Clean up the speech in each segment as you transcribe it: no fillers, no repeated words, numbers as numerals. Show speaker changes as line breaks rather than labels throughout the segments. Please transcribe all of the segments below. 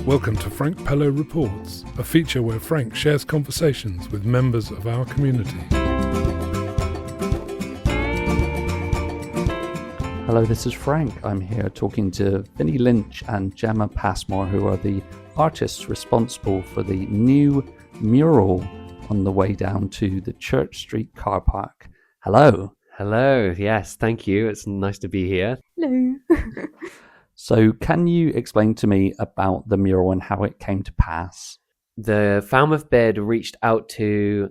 Welcome to Frank Pello Reports, a feature where Frank shares conversations with members of our community.
Hello, this is Frank. I'm here talking to Vinny Lynch and Gemma Passmore, who are the artists responsible for the new mural on the way down to the Church Street car park. Hello.
Hello, yes, thank you. It's nice to be here.
Hello.
So can you explain to me about the mural and how it came to pass?
The Falmouth Bid reached out to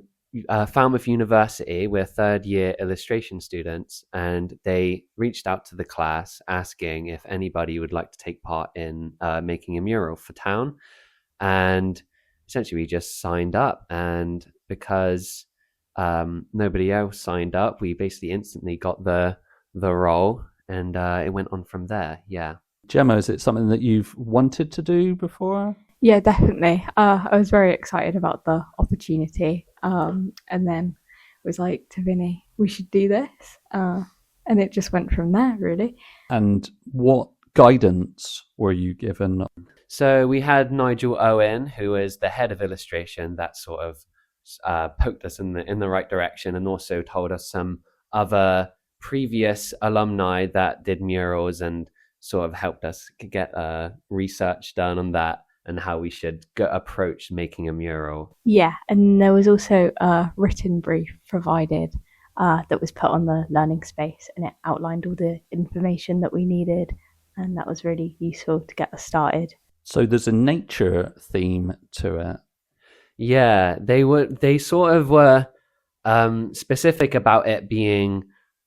Falmouth University. We're third year illustration students, and they reached out to the class asking if anybody would like to take part in making a mural for town. And essentially we just signed up, and because nobody else signed up, we basically instantly got the role, and it went on from there. Yeah.
Gemma, is it something that you've wanted to do before?
Yeah, definitely. I was very excited about the opportunity, and then was like to Vinny, we should do this, and it just went from there, really.
And what guidance were you given?
So we had Nigel Owen, who is the head of illustration, that sort of poked us in the right direction, and also told us some other previous alumni that did murals and sort of helped us get research done on that and how we should approach making a mural.
Yeah, and there was also a written brief provided that was put on the learning space, and it outlined all the information that we needed, and that was really useful to get us started.
So there's a nature theme to it.
Yeah, they sort of were specific about it being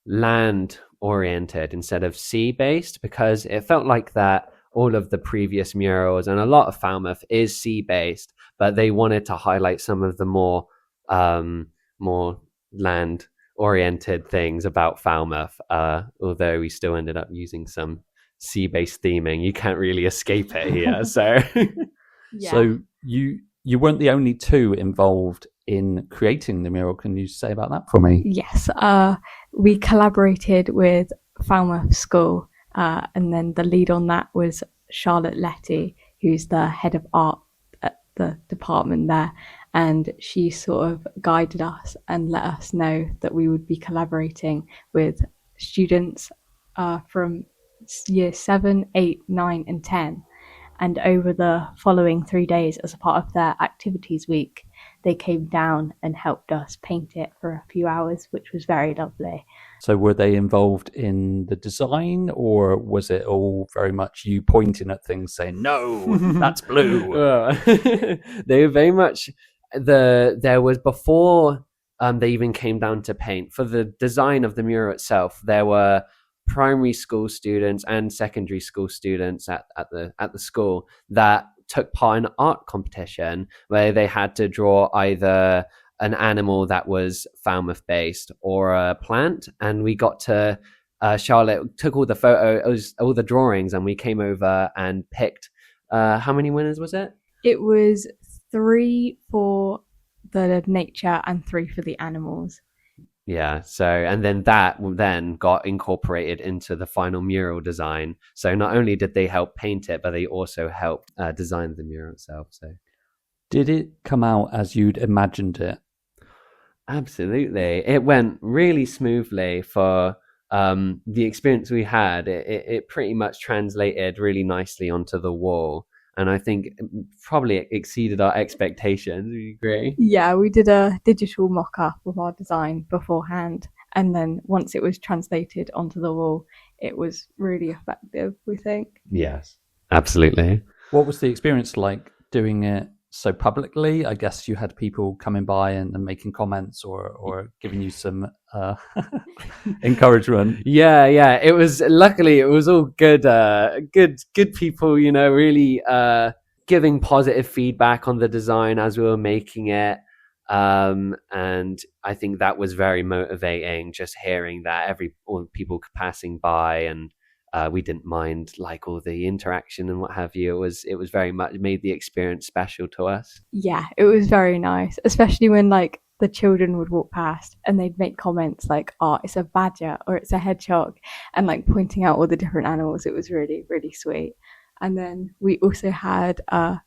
land oriented instead of sea based, because it felt like that all of the previous murals and a lot of Falmouth is sea based, but they wanted to highlight some of the more land oriented things about Falmouth, although we still ended up using some sea based theming. You can't really escape it here. So
Yeah.
So you weren't the only two involved in creating the mural. Can you say about that for me?
Yes, we collaborated with Falmouth School, and then the lead on that was Charlotte Letty, who's the head of art at the department there, and she sort of guided us and let us know that we would be collaborating with students from year 7, 8, 9 and 10. And over the following 3 days, as a part of their activities week, they came down and helped us paint it for a few hours, which was very lovely.
So were they involved in the design, or was it all very much you pointing at things saying, no, that's blue?
They were very much there was before they even came down to paint. For the design of the mural itself, there were primary school students and secondary school students at the school that took part in an art competition where they had to draw either an animal that was Falmouth based or a plant, and we got to Charlotte took all the photos, all the drawings, and we came over and picked how many winners was it?
It was 3 for the nature and 3 for the animals.
Yeah, so and then that then got incorporated into the final mural design. So not only did they help paint it, but they also helped design the mural itself. So
Did it come out as you'd imagined it?
absolutely, it went really smoothly for the experience we had. It pretty much translated really nicely onto the wall, and I think it probably exceeded our expectations. Do you agree?
Yeah, we did a digital mock-up of our design beforehand, and then once it was translated onto the wall, it was really effective, we think.
Yes, absolutely.
What was the experience like doing it so publicly? I guess you had people coming by and making comments or giving you some encouragement.
Yeah. It was luckily it was all good people, really giving positive feedback on the design as we were making it. And I think that was very motivating, just hearing that all the people passing by, and we didn't mind like all the interaction and what have you. It was very much made the experience special to us.
Yeah, it was very nice, especially when like the children would walk past and they'd make comments like, oh, it's a badger or it's a hedgehog, and like pointing out all the different animals. It was really, really sweet. And then we also had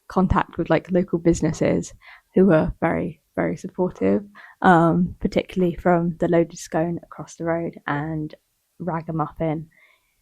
contact with like local businesses who were very, very supportive, particularly from the Loaded Scone across the road and Ragamuffin.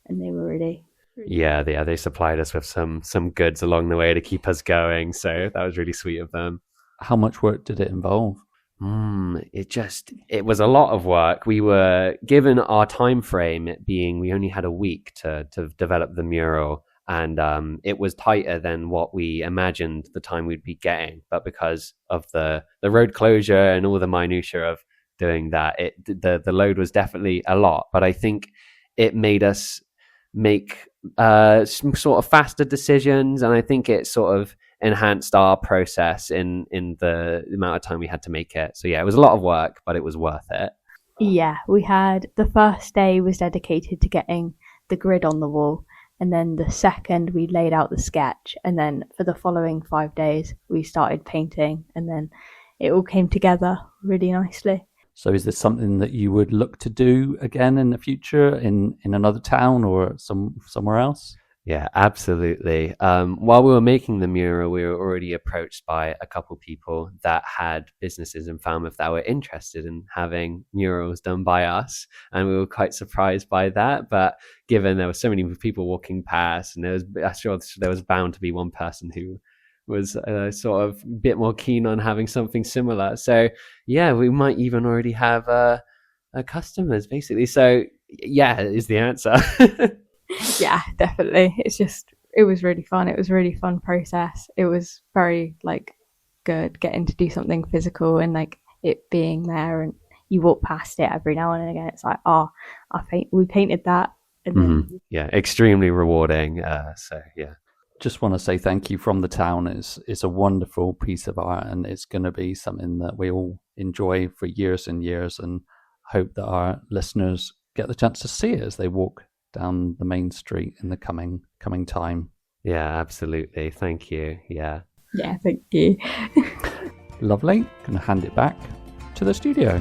And they were really
Yeah, they supplied us with some goods along the way to keep us going. So that was really sweet of them.
How much work did it involve?
It was a lot of work. We were given our time frame, it being we only had a week to develop the mural, and it was tighter than what we imagined the time we'd be getting. But because of the road closure and all the minutiae of doing that, the load was definitely a lot. But I think it made us make some sort of faster decisions, and I think it sort of enhanced our process in the amount of time we had to make it. So yeah, it was a lot of work, but it was worth it.
Yeah, we had the first day was dedicated to getting the grid on the wall, and then the second we laid out the sketch, and then for the following 5 days we started painting, and then it all came together really nicely.
So is this something that you would look to do again in the future in another town or somewhere else?
Yeah, absolutely. While we were making the mural, we were already approached by a couple people that had businesses in Falmouth that were interested in having murals done by us, and we were quite surprised by that. But given there were so many people walking past, and I'm sure there was bound to be one person who was sort of a bit more keen on having something similar. So yeah, we might even already have customers, basically. So yeah, is the answer.
Yeah, definitely. It was really fun. It was a really fun process. It was very like good getting to do something physical and like it being there, and you walk past it every now and again. It's like, we painted that. And then...
Yeah, extremely rewarding. So yeah.
Just want to say thank you from the town. It's a wonderful piece of art, and it's going to be something that we all enjoy for years and years, and hope that our listeners get the chance to see it as they walk down the main street in the coming time.
Yeah, absolutely. Thank you. Yeah,
thank you.
Lovely. Gonna hand it back to the studio.